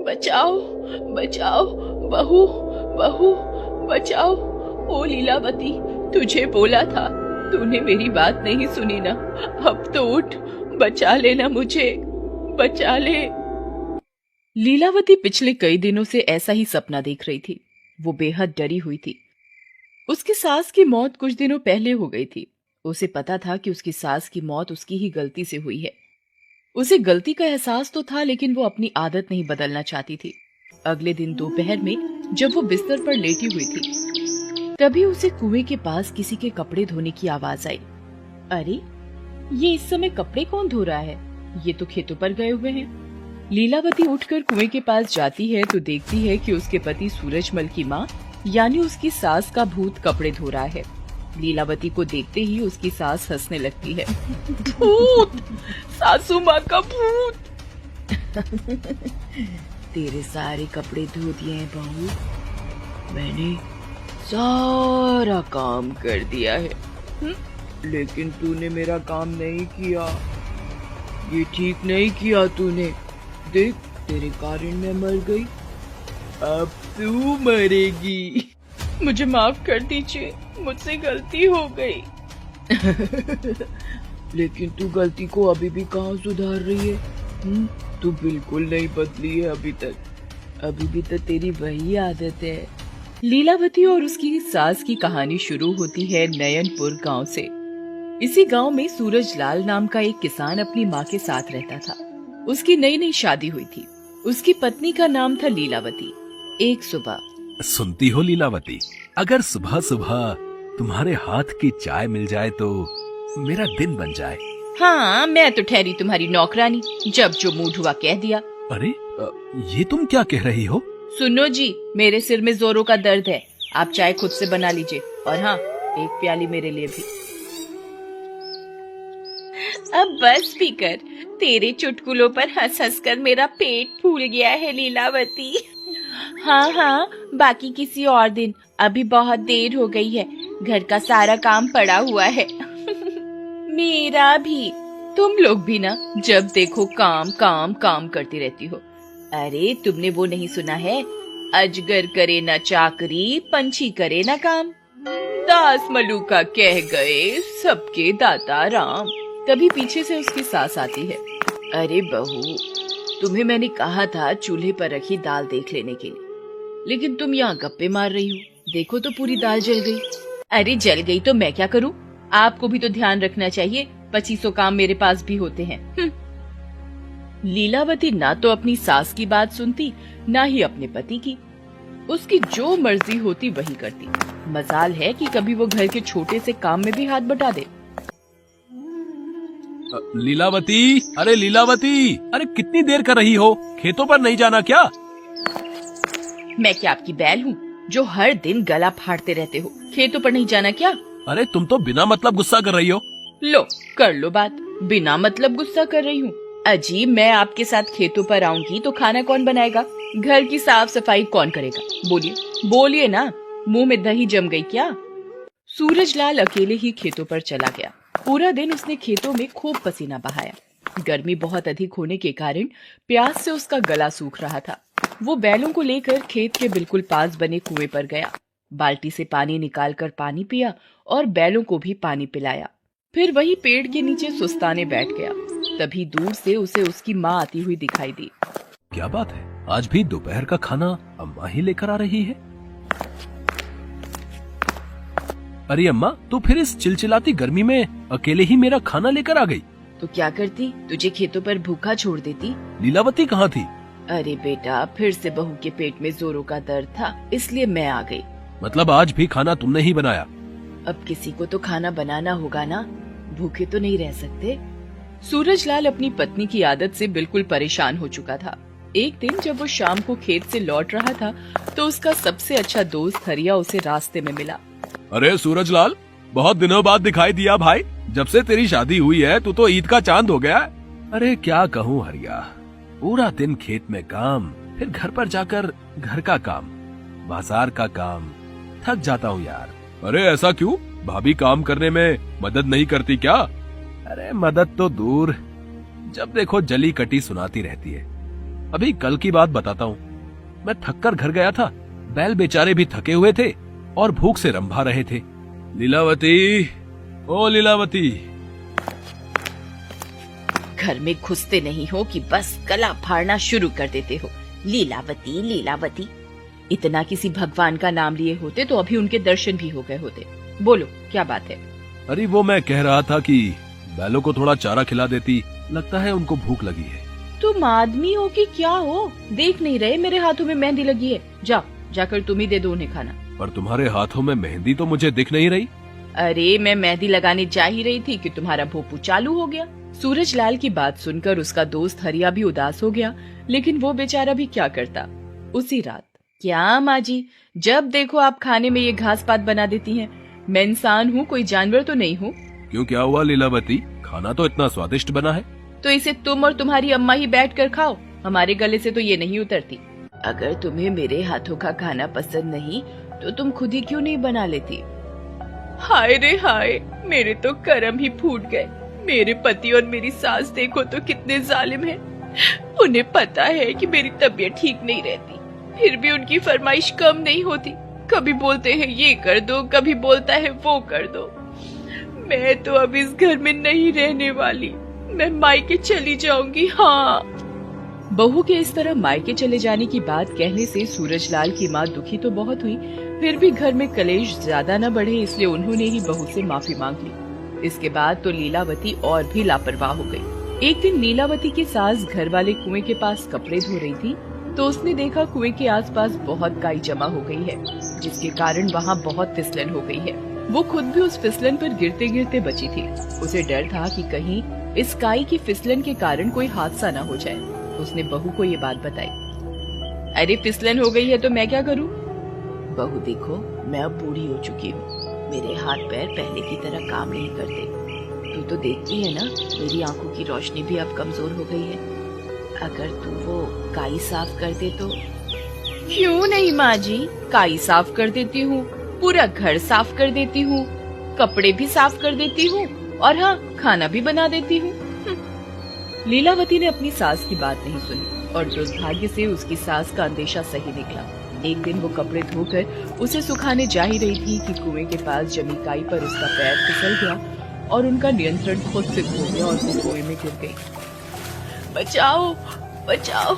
बचाओ, बचाओ, बहू, बहू, बचाओ। ओ लीलावती, तुझे बोला था, तूने मेरी बात नहीं सुनी ना। अब तो उठ, बचा लेना मुझे, बचा ले। लीलावती पिछले कई दिनों से ऐसा ही सपना देख रही थी। वो बेहद डरी हुई थी। उसकी सास की मौत कुछ दिनों पहले हो गई थी। उसे पता था कि उसकी सास की मौत उसकी ही गलती से हुई है। उसे गलती का एहसास तो था, लेकिन वो अपनी आदत नहीं बदलना चाहती थी। अगले दिन दोपहर में जब वो बिस्तर पर लेटी हुई थी, तभी उसे कुएं के पास किसी के कपड़े धोने की आवाज आई। अरे, ये इस समय कपड़े कौन धो रहा है? ये तो खेतों पर गए हुए हैं। लीलावती उठकर कुएं के पास जाती है तो देखती है कि उसके पति सूरजमल की माँ यानी उसकी सास का भूत कपड़े धो रहा है। लीलावती को देखते ही उसकी सास हंसने लगती है। भूत, सासू माँ का भूत। तेरे सारे कपड़े धो दिए हैं बहू, मैंने सारा काम कर दिया है। लेकिन तूने मेरा काम नहीं किया, ये ठीक नहीं किया तूने। देख, तेरे कारण मैं मर गई, अब तू मरेगी। मुझे माफ कर दीजिए, मुझसे गलती हो गई। लेकिन तू गलती को अभी भी कहाँ सुधार रही है? तू बिल्कुल नहीं बदली है अभी तक, अभी भी तो तेरी वही आदत है। लीलावती और उसकी सास की कहानी शुरू होती है नयनपुर गांव से। इसी गांव में सूरजलाल नाम का एक किसान अपनी माँ के साथ रहता था। उसकी नई नई शादी हुई थी। उसकी पत्नी का नाम था लीलावती। एक सुबह, सुनती हो लीलावती, अगर सुबह सुबह तुम्हारे हाथ की चाय मिल जाए तो मेरा दिन बन जाए। हाँ, मैं तो ठहरी तुम्हारी नौकरानी, जब जो मूड हुआ कह दिया। अरे, ये तुम क्या कह रही हो? सुनो जी, मेरे सिर में जोरों का दर्द है, आप चाय खुद से बना लीजिए, और हाँ, एक प्याली मेरे लिए भी। अब बस पीकर, तेरे चुटकुलों पर हंस हंस कर मेरा पेट फूल गया है लीलावती। हाँ हाँ, बाकी किसी और दिन, अभी बहुत देर हो गई है, घर का सारा काम पड़ा हुआ है। मेरा भी। तुम लोग भी ना, जब देखो काम काम काम करती रहती हो। अरे, तुमने वो नहीं सुना है, अजगर करे ना चाकरी, पंछी करे ना काम। दास मलूका कह गए, सबके दाता राम। तभी पीछे से उसकी सास आती है। अरे बहू, तुम्हें मैंने कहा था चूल्हे पर रखी दाल देख लेने के लिए, लेकिन तुम यहाँ गप्पे मार रही हो। देखो तो पूरी दाल जल गई। अरे, जल गई तो मैं क्या करूँ? आपको भी तो ध्यान रखना चाहिए, 2500 काम मेरे पास भी होते हैं। लीलावती ना तो अपनी सास की बात सुनती, ना ही अपने पति की। उसकी जो मर्जी होती वही करती। मजाल है कि कभी वो घर के छोटे से काम में भी हाथ बटा दे। लीलावती, अरे लीलावती, अरे कितनी देर कर रही हो? खेतों पर नहीं जाना क्या? मैं क्या आपकी बैल हूँ जो हर दिन गला फाड़ते रहते हो? खेतों पर नहीं जाना क्या? अरे, तुम तो बिना मतलब गुस्सा कर रही हो। लो, कर लो बात। बिना मतलब गुस्सा कर रही हूँ? अजीब, मैं आपके साथ खेतों पर आऊंगी तो खाना कौन बनाएगा? घर की साफ सफाई कौन करेगा? बोलिए, बोलिए ना, मुंह में दही जम गई क्या? सूरजलाल अकेले ही खेतों पर चला गया। पूरा दिन उसने खेतों में खूब पसीना बहाया। गर्मी बहुत अधिक होने के कारण प्यास से उसका गला सूख रहा था। वो बैलों को लेकर खेत के बिल्कुल पास बने कुएं पर गया। बाल्टी से पानी निकालकर पानी पिया और बैलों को भी पानी पिलाया। फिर वही पेड़ के नीचे सुस्ताने बैठ गया। तभी दूर से उसे उसकी माँ आती हुई दिखाई दी। क्या बात है, आज भी दोपहर का खाना अम्मा ही लेकर आ रही है? अरे अम्मा, तो फिर इस चिलचिलाती गर्मी में अकेले ही मेरा खाना लेकर आ गई? तो क्या करती, तुझे खेतों पर भूखा छोड़ देती। लीलावती कहाँ थी? अरे बेटा, फिर से बहू के पेट में जोरों का दर्द था, इसलिए मैं आ गई। मतलब आज भी खाना तुमने ही बनाया? अब किसी को तो खाना बनाना होगा ना, भूखे तो नहीं रह सकते। सूरजलाल अपनी पत्नी की आदत से बिल्कुल परेशान हो चुका था। एक दिन जब वो शाम को खेत से लौट रहा था तो उसका सबसे अच्छा दोस्त हरिया उसे रास्ते में मिला। अरे सूरजलाल, बहुत दिनों बाद दिखाई दिया भाई। जब से तेरी शादी हुई है तू तो ईद का चांद हो गया। अरे क्या कहूँ हरिया, पूरा दिन खेत में काम, फिर घर पर जाकर घर का काम, बाजार का काम, थक जाता हूँ यार। अरे ऐसा क्यों? भाभी काम करने में मदद नहीं करती क्या? अरे मदद तो दूर, जब देखो जली कटी सुनाती रहती है। अभी कल की बात बताता हूँ। मैं थक कर घर गया था। बैल बेचारे भी थके हुए थे और भूख से रंभा रहे थे। लीलावती, ओ लीलावती। घर में घुसते नहीं हो कि बस गला फाड़ना शुरू कर देते हो। लीलावती लीलावती, इतना किसी भगवान का नाम लिए होते तो अभी उनके दर्शन भी हो गए होते। बोलो क्या बात है? अरे वो मैं कह रहा था कि बैलों को थोड़ा चारा खिला देती, लगता है उनको भूख लगी है। तुम आदमी हो कि क्या हो? देख नहीं रहे मेरे हाथों में मेहंदी लगी है? जाओ जाकर तुम ही दे दो उन्हें खाना। पर तुम्हारे हाथों में मेहंदी तो मुझे दिख नहीं रही। अरे मैं मेहंदी लगाने जा ही रही थी कि तुम्हारा भोपू चालू हो गया। सूरजलाल की बात सुनकर उसका दोस्त हरिया भी उदास हो गया, लेकिन वो बेचारा भी क्या करता। उसी रात, क्या माँ जी, जब देखो आप खाने में ये घास पात बना देती हैं। मैं इंसान हूँ, कोई जानवर तो नहीं हूँ। क्यों, क्या हुआ लीलावती? खाना तो इतना स्वादिष्ट बना है। तो इसे तुम और तुम्हारी अम्मा ही बैठकर खाओ, हमारे गले से तो ये नहीं उतरती। अगर तुम्हें मेरे हाथों का खाना पसंद नहीं तो तुम खुद ही क्यों नहीं बना लेती? हाय रे हाय, मेरे तो कर्म ही फूट गए। मेरे पति और मेरी सास देखो तो कितने जालिम हैं। उन्हें पता है कि मेरी तबीयत ठीक नहीं रहती, फिर भी उनकी फरमाइश कम नहीं होती। कभी बोलते हैं ये कर दो, कभी बोलता है वो कर दो। मैं तो अब इस घर में नहीं रहने वाली, मैं मायके चली जाऊंगी। हाँ। बहू के इस तरह मायके चले जाने की बात कहने से सूरजलाल की माँ दुखी तो बहुत हुई, फिर भी घर में कलेश ज्यादा न बढ़े इसलिए उन्होंने ही बहू से माफी मांग ली। इसके बाद तो लीलावती और भी लापरवाह हो गई। एक दिन लीलावती की सास घर वाले कुएं के पास कपड़े धो रही थी तो उसने देखा कुएं के आसपास बहुत काई जमा हो गई है, जिसके कारण वहाँ बहुत फिसलन हो गई है। वो खुद भी उस फिसलन पर गिरते गिरते बची थी। उसे डर था कि कहीं इस काई की फिसलन के कारण कोई हादसा न हो जाए। उसने बहू को ये बात बताई। अरे फिसलन हो गई है तो मैं क्या करूँ? बहू देखो, मैं अब बूढ़ी हो चुकी हूँ, मेरे हाथ पैर पहले की तरह काम नहीं करते। तू तो देखती है ना, मेरी आंखों की रोशनी भी अब कमजोर हो गई है। अगर तू वो काई साफ कर दे तो? क्यों नहीं माँ जी, काई साफ कर देती हूँ, पूरा घर साफ कर देती हूँ, कपड़े भी साफ कर देती हूँ और हाँ, खाना भी बना देती हूँ। लीलावती ने अपनी सास की बात नहीं सुनी और दुर्भाग्य से उसकी सास का अंदेशा सही निकला। एक दिन वो कपड़े धोकर उसे सुखाने जा ही रही थी कि कुएं के पास जमी काई पर उसका पैर फिसल गया और उनका नियंत्रण खुद से खो गया और वो कुएं में गिर गई। बचाओ बचाओ,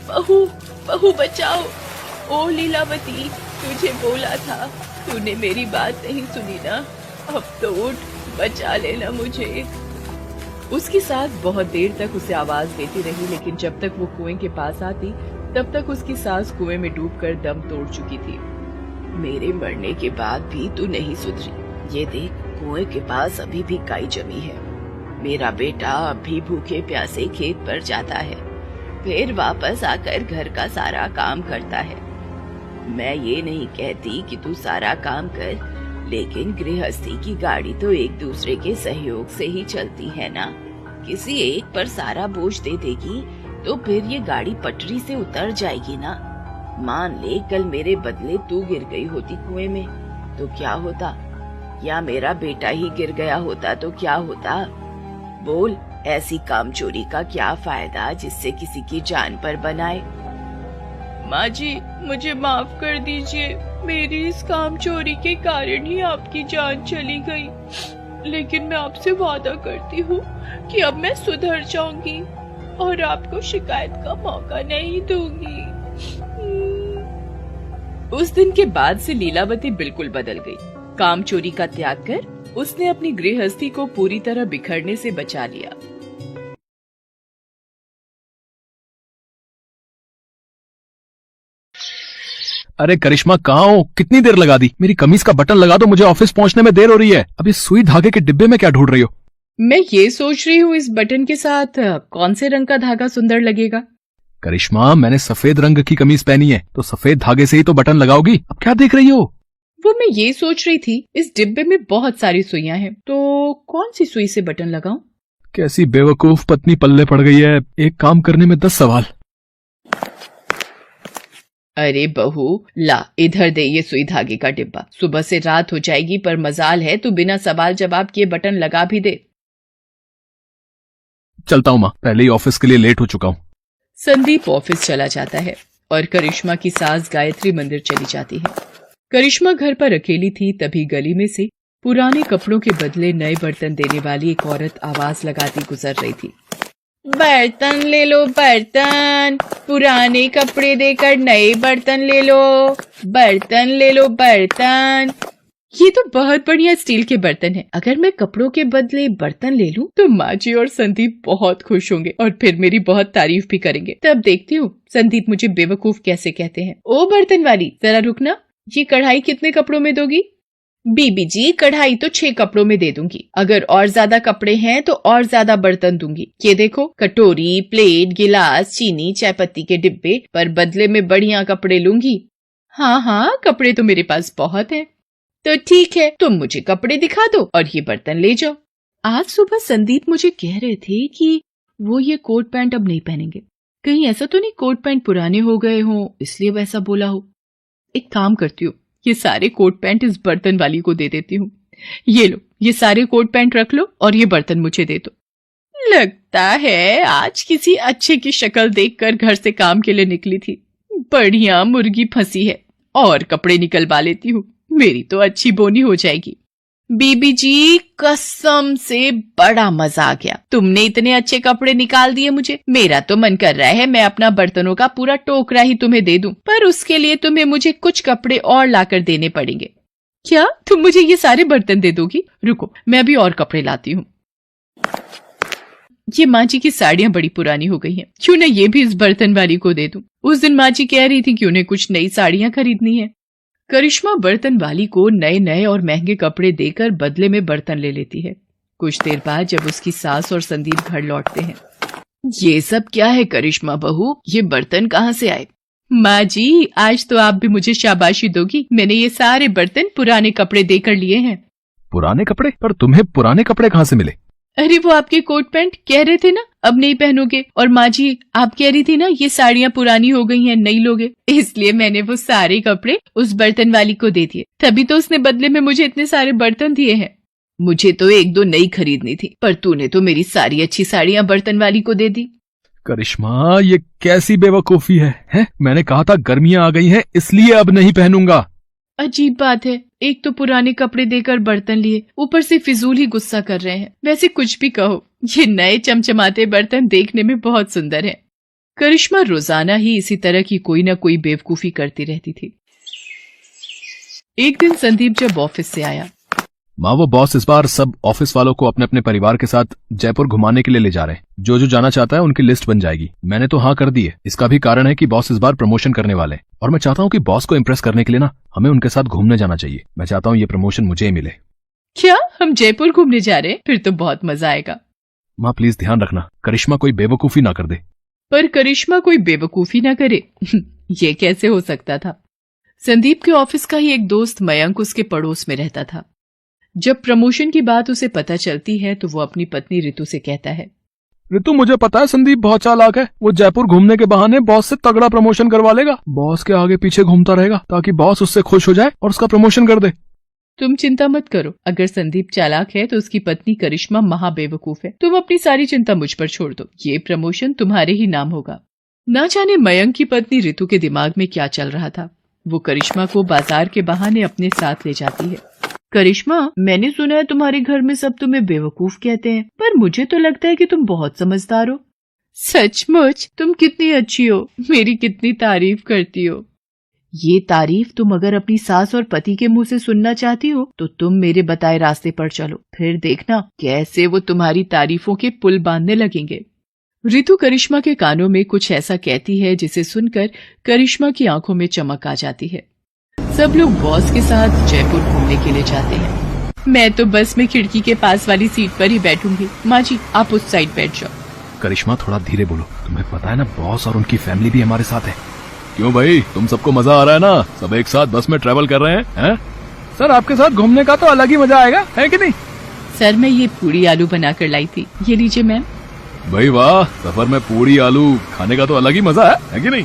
बहू बहू बचाओ। ओ लीलावती, तुझे बोला था, तूने मेरी बात नहीं सुनी ना, अब तो उठ, बचा लेना मुझे। उसकी सास बहुत देर तक उसे आवाज देती रही, लेकिन जब तक वो कुएं के पास आती तब तक उसकी सास कुएं में डूबकर दम तोड़ चुकी थी। मेरे मरने के बाद भी तू नहीं सुधरी। ये देख, कुएं के पास अभी भी काई जमी है। मेरा बेटा अब भी भूखे प्यासे खेत पर जाता है, फिर वापस आकर घर का सारा काम करता है। मैं ये नहीं कहती कि तू सारा काम कर, लेकिन गृहस्थी की गाड़ी तो एक दूसरे के सहयोग से ही चलती है ना। किसी एक पर सारा बोझ दे देगी तो फिर ये गाड़ी पटरी से उतर जाएगी ना। मान ले कल मेरे बदले तू गिर गई होती कुएं में तो क्या होता, या मेरा बेटा ही गिर गया होता तो क्या होता? बोल, ऐसी कामचोरी का क्या फायदा जिससे किसी की जान पर बनाए? माँ जी, मुझे माफ कर दीजिए, मेरी इस कामचोरी के कारण ही आपकी जान चली गई, लेकिन मैं आपसे वादा करती हूँ कि अब मैं सुधर जाऊंगी और आपको शिकायत का मौका नहीं दूंगी। उस दिन के बाद से लीलावती बिल्कुल बदल गई। काम चोरी का त्याग कर उसने अपनी गृहस्थी को पूरी तरह बिखरने से बचा लिया। अरे करिश्मा, कहाँ हो? कितनी देर लगा दी? मेरी कमीज का बटन लगा दो, मुझे ऑफिस पहुंचने में देर हो रही है। अभी सुई धागे के डिब्बे में क्या ढूंढ रही हो? मैं ये सोच रही हूँ इस बटन के साथ कौन से रंग का धागा सुंदर लगेगा। करिश्मा, मैंने सफेद रंग की कमीज पहनी है तो सफेद धागे से ही तो बटन लगाओगी। अब क्या देख रही हो? वो मैं ये सोच रही थी, इस डिब्बे में बहुत सारी सुइयां हैं, तो कौन सी सुई से बटन लगाऊं? कैसी बेवकूफ पत्नी पल्ले पड़ गई है, एक काम करने में 10 सवाल। अरे बहू, ला इधर दे ये सुई धागे का डिब्बा। सुबह से रात हो जाएगी, पर मजाल है तू बिना सवाल जवाब किए बटन लगा भी दे। चलता हूँ माँ, पहले ही ऑफिस के लिए लेट हो चुका हूँ। संदीप ऑफिस चला जाता है और करिश्मा की सास गायत्री मंदिर चली जाती है। करिश्मा घर पर अकेली थी, तभी गली में से पुराने कपड़ों के बदले नए बर्तन देने वाली एक औरत आवाज लगाती गुजर रही थी। बर्तन ले लो बर्तन, पुराने कपड़े देकर नए बर्तन ले लो, बर्तन ले लो बर्तन। ये तो बहुत बढ़िया स्टील के बर्तन है। अगर मैं कपड़ों के बदले बर्तन ले लूं तो माँ जी और संदीप बहुत खुश होंगे और फिर मेरी बहुत तारीफ भी करेंगे। तब देखती हूँ संदीप मुझे बेवकूफ कैसे कहते हैं। ओ बर्तन वाली, जरा रुकना, ये कढ़ाई कितने कपड़ों में दोगी? बीबी जी, कढ़ाई तो 6 कपड़ों में दे दूंगी। अगर और ज्यादा कपड़े हैं तो और ज्यादा बर्तन दूंगी। ये देखो, कटोरी, प्लेट, गिलास, चीनी, चाय पत्ती के डिब्बे, पर बदले में बढ़िया कपड़े लूंगी। हाँ हाँ, कपड़े तो मेरे पास बहुत हैं। तो ठीक है, तुम मुझे कपड़े दिखा दो और ये बर्तन ले जाओ। आज सुबह संदीप मुझे कह रहे थे कि वो ये कोट पैंट अब नहीं पहनेंगे। कहीं ऐसा तो नहीं कोट पैंट पुराने हो गए हों इसलिए वैसा बोला हो। एक काम करती हूँ, ये सारे कोट पैंट इस बर्तन वाली को दे देती हूँ। ये लो, ये सारे कोट पैंट रख लो और ये बर्तन मुझे दे दो। लगता है आज किसी अच्छे की शक्ल देखकर घर से काम के लिए निकली थी। बढ़िया मुर्गी फंसी है। और कपड़े निकलवा लेती हूँ, मेरी तो अच्छी बोनी हो जाएगी। बीबी जी, कसम से बड़ा मजा आ गया। तुमने इतने अच्छे कपड़े निकाल दिए मुझे। मेरा तो मन कर रहा है मैं अपना बर्तनों का पूरा टोकरा ही तुम्हें दे दूं, पर उसके लिए तुम्हें मुझे कुछ कपड़े और लाकर देने पड़ेंगे। क्या तुम मुझे ये सारे बर्तन दे दोगी? रुको, मैं अभी और कपड़े लाती हूँ। ये माँ जी की साड़ियाँ बड़ी पुरानी हो गई हैं, क्यों न ये भी इस बर्तन वाली को दे दूं। उस दिन माँ जी कह रही थी कि उन्हें कुछ नई साड़ियाँ खरीदनी है। करिश्मा बर्तन वाली को नए नए और महंगे कपड़े देकर बदले में बर्तन ले लेती है। कुछ देर बाद जब उसकी सास और संदीप घर लौटते हैं, ये सब क्या है करिश्मा बहू, ये बर्तन कहाँ से आए? माँ जी, आज तो आप भी मुझे शाबाशी दोगी। मैंने ये सारे बर्तन पुराने कपड़े देकर लिए हैं। पुराने कपड़े? पर तुम्हें पुराने कपड़े कहाँ से मिले? अरे वो आपके कोट पैंट कह रहे थे ना अब नहीं पहनोगे, और माँ जी आप कह रही थी ना ये साड़ियाँ पुरानी हो गई हैं, नहीं लोगे, इसलिए मैंने वो सारे कपड़े उस बर्तन वाली को दे दिए। तभी तो उसने बदले में मुझे इतने सारे बर्तन दिए हैं। मुझे तो 1-2 नई खरीदनी थी, पर तूने तो मेरी सारी अच्छी साड़ियाँ बर्तन वाली को दे दी। करिश्मा, ये कैसी बेवकूफी है? मैंने कहा था गर्मियाँ आ गई हैं इसलिए अब नहीं पहनूंगा। अजीब बात है, एक तो पुराने कपड़े देकर बर्तन लिए, ऊपर से फिजूल ही गुस्सा कर रहे हैं। वैसे कुछ भी कहो, ये नए चमचमाते बर्तन देखने में बहुत सुंदर हैं। करिश्मा रोजाना ही इसी तरह की कोई न कोई बेवकूफी करती रहती थी। एक दिन संदीप जब ऑफिस से आया, माँ, वो बॉस इस बार सब ऑफिस वालों को अपने अपने परिवार के साथ जयपुर घुमाने के लिए ले जा रहे हैं। जो जो जाना चाहता है उनकी लिस्ट बन जाएगी। मैंने तो हाँ कर दी है। इसका भी कारण है कि बॉस इस बार प्रमोशन करने वाले हैं और मैं चाहता हूँ कि बॉस को इम्प्रेस करने के लिए ना हमें उनके साथ घूमने जाना चाहिए। मैं चाहता हूँ ये प्रमोशन मुझे ही मिले। क्या हम जयपुर घूमने जा रहे हैं? फिर तो बहुत मजा आएगा। माँ प्लीज ध्यान रखना, करिश्मा कोई बेवकूफी ना कर दे। पर करिश्मा कोई बेवकूफी ना करे ये कैसे हो सकता था? संदीप के ऑफिस का ही एक दोस्त मयंक उसके पड़ोस में रहता था। जब प्रमोशन की बात उसे पता चलती है तो वो अपनी पत्नी रितु से कहता है, रितु, मुझे पता है संदीप बहुत चालाक है। वो जयपुर घूमने के बहाने बॉस से तगड़ा प्रमोशन करवा लेगा। बॉस के आगे पीछे घूमता रहेगा ताकि बॉस उससे खुश हो जाए और उसका प्रमोशन कर दे। तुम चिंता मत करो, अगर संदीप चालाक है तो उसकी पत्नी करिश्मा महा बेवकूफ है। तुम अपनी सारी चिंता मुझ पर छोड़ दो, ये प्रमोशन तुम्हारे ही नाम होगा। ना जाने मयंक की पत्नी रितु के दिमाग में क्या चल रहा था। वो करिश्मा को बाजार के बहाने अपने साथ ले जाती है। करिश्मा, मैंने सुना है तुम्हारे घर में सब तुम्हें बेवकूफ कहते हैं, पर मुझे तो लगता है कि तुम बहुत समझदार हो। सचमुच? तुम कितनी अच्छी हो, मेरी कितनी तारीफ करती हो। ये तारीफ तुम अगर अपनी सास और पति के मुंह से सुनना चाहती हो तो तुम मेरे बताए रास्ते पर चलो, फिर देखना कैसे वो तुम्हारी तारीफों के पुल बांधने लगेंगे। रितु करिश्मा के कानों में कुछ ऐसा कहती है जिसे सुनकर करिश्मा की आंखों में चमक आ जाती है। सब लोग बॉस के साथ जयपुर घूमने के लिए जाते हैं। मैं तो बस में खिड़की के पास वाली सीट पर ही बैठूंगी। माँ जी आप उस साइड बैठ जाओ। करिश्मा, थोड़ा धीरे बोलो, तुम्हें पता है ना बॉस और उनकी फैमिली भी हमारे साथ है। क्यों भाई, तुम सबको मजा आ रहा है ना? सब एक साथ बस में ट्रेवल कर रहे हैं? सर, आपके साथ घूमने का तो अलग ही मजा आएगा, है कि नहीं? सर, मैं ये पूरी आलू बनाकर लाई थी, ये लीजिए मैम। भाई वाह, सफर में पूरी आलू खाने का तो अलग ही मजा है कि नहीं?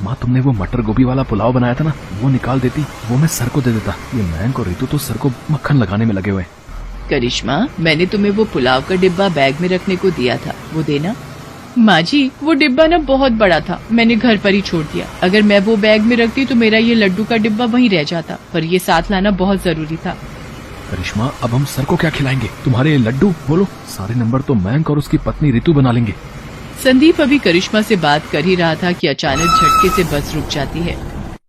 माँ, तुमने वो मटर गोभी वाला पुलाव बनाया था ना, वो निकाल देती, वो मैं सर को दे देता। ये मयंक और रितु तो सर को मक्खन लगाने में लगे हुए। करिश्मा, मैंने तुम्हें वो पुलाव का डिब्बा बैग में रखने को दिया था, वो देना। माँ जी, वो डिब्बा ना बहुत बड़ा था, मैंने घर पर ही छोड़ दिया। अगर मैं वो बैग में रखती तो मेरा ये लड्डू का डिब्बा वहीं रह जाता, पर ये साथ लाना बहुत जरूरी था। करिश्मा, अब हम सर को क्या खिलाएंगे? तुम्हारे ये लड्डू? बोलो, सारे नंबर तो मयंक और उसकी पत्नी रितु बना लेंगे। संदीप अभी करिश्मा से बात कर ही रहा था कि अचानक झटके से बस रुक जाती है।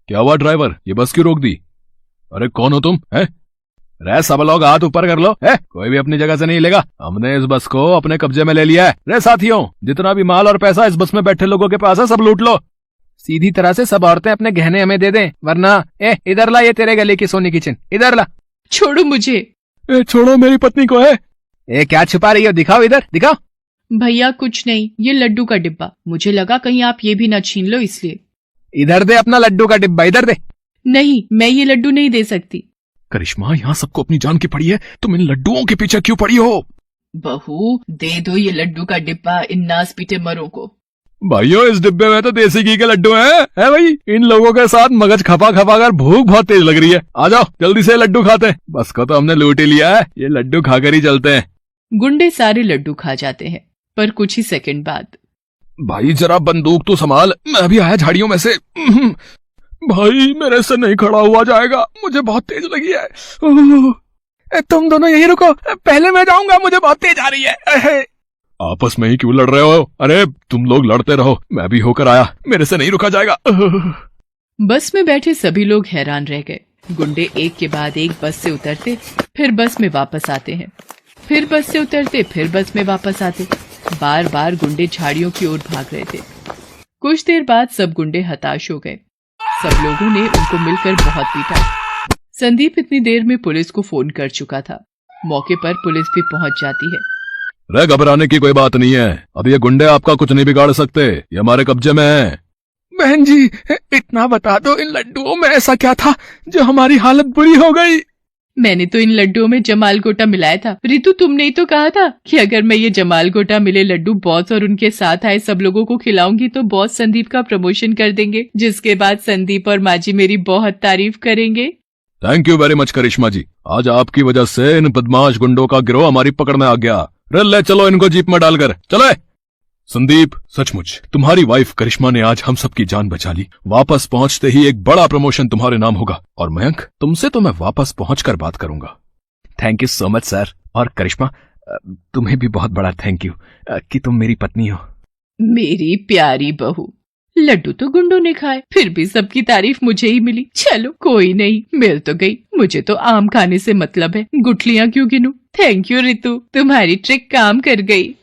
क्या हुआ ड्राइवर, ये बस क्यों रोक दी? अरे कौन हो तुम? है रे, सब लोग हाथ ऊपर कर लो। है, कोई भी अपनी जगह से नहीं हिलेगा। हमने इस बस को अपने कब्जे में ले लिया है। रे साथियों, जितना भी माल और पैसा इस बस में बैठे लोगों के पास है, सब लूट लो। सीधी तरह से सब औरतें अपने गहने हमें दे दें, वरना इधर ला, ये तेरे गले की सोने की चेन, इधर ला। छोड़ो मुझे। छोड़ो, मेरी पत्नी को है। क्या छुपा रही हो? दिखाओ, इधर दिखाओ। भैया कुछ नहीं, ये लड्डू का डिब्बा, मुझे लगा कहीं आप ये भी न छीन लो इसलिए। इधर दे अपना लड्डू का डिब्बा, इधर दे। नहीं, मैं ये लड्डू नहीं दे सकती। करिश्मा, यहाँ सबको अपनी जान की पड़ी है, तुम इन लड्डुओं के पीछे क्यों पड़ी हो? बहू, दे दो ये लड्डू का डिब्बा इन नास पीटे मरों को। भाइयों, इस डिब्बे में तो देसी घी के लड्डू हैं। है भाई, इन लोगों के साथ मगज खपा खपा कर भूख बहुत तेज लग रही है। आ जाओ, जल्दी से लड्डू खाते हैं। बस को तो हमने लूट ही लिया है, ये लड्डू खाकर ही चलते हैं। गुंडे सारे लड्डू खा जाते हैं, पर कुछ ही सेकंड बाद। भाई जरा बंदूक तो संभाल, मैं अभी आया झाड़ियों में से। भाई, मेरे से नहीं खड़ा हुआ जाएगा, मुझे बहुत तेज लगी है। तुम दोनों यही रुको, पहले मैं जाऊंगा, मुझे बहुत तेज आ रही है। आपस में ही क्यों लड़ रहे हो? अरे तुम लोग लड़ते रहो, मैं भी होकर आया, मेरे से नहीं रुका जाएगा। बस में बैठे सभी लोग हैरान रह गए। गुंडे एक के बाद एक बस से उतरते, फिर बस में वापस आते हैं, फिर बस से उतरते, फिर बस में वापस आते। बार बार गुंडे झाड़ियों की ओर भाग रहे थे। कुछ देर बाद सब गुंडे हताश हो गए। सब लोगों ने उनको मिलकर बहुत पीटा। संदीप इतनी देर में पुलिस को फोन कर चुका था। मौके पर पुलिस भी पहुंच जाती है। रे, घबराने की कोई बात नहीं है, अब ये गुंडे आपका कुछ नहीं बिगाड़ सकते, ये हमारे कब्जे में है। बहन जी, इतना बता दो, इन लड्डुओं में ऐसा क्या था जो हमारी हालत बुरी हो गई? मैंने तो इन लड्डुओं में जमाल गोटा मिलाया था। रितु, तुमने ही तो कहा था कि अगर मैं ये जमाल गोटा मिले लड्डू बॉस और उनके साथ आए सब लोगों को खिलाऊंगी तो बॉस संदीप का प्रमोशन कर देंगे, जिसके बाद संदीप और माँ जी मेरी बहुत तारीफ करेंगे। थैंक यू वेरी मच करिश्मा जी, आज आपकी वजह से इन बदमाश गुंडों का गिरोह हमारी पकड़ में आ गया। ले चलो इनको जीप में डालकर, चले। संदीप, सचमुच तुम्हारी वाइफ करिश्मा ने आज हम सबकी जान बचा ली। वापस पहुंचते ही एक बड़ा प्रमोशन तुम्हारे नाम होगा। और मयंक, तुमसे तो मैं वापस पहुंचकर बात करूंगा। Thank you so much sir. और करिश्मा, तुम्हें भी बहुत बड़ा थैंक यू कि तुम मेरी पत्नी हो। मेरी प्यारी बहू, लड्डू तो गुंडों ने खाए, फिर भी सबकी तारीफ मुझे ही मिली। चलो कोई नहीं, मिल तो गई, मुझे तो आम खाने से मतलब है, गुठलियां क्यों गिनूं। थैंक यू रितु, तुम्हारी ट्रिक काम कर गई।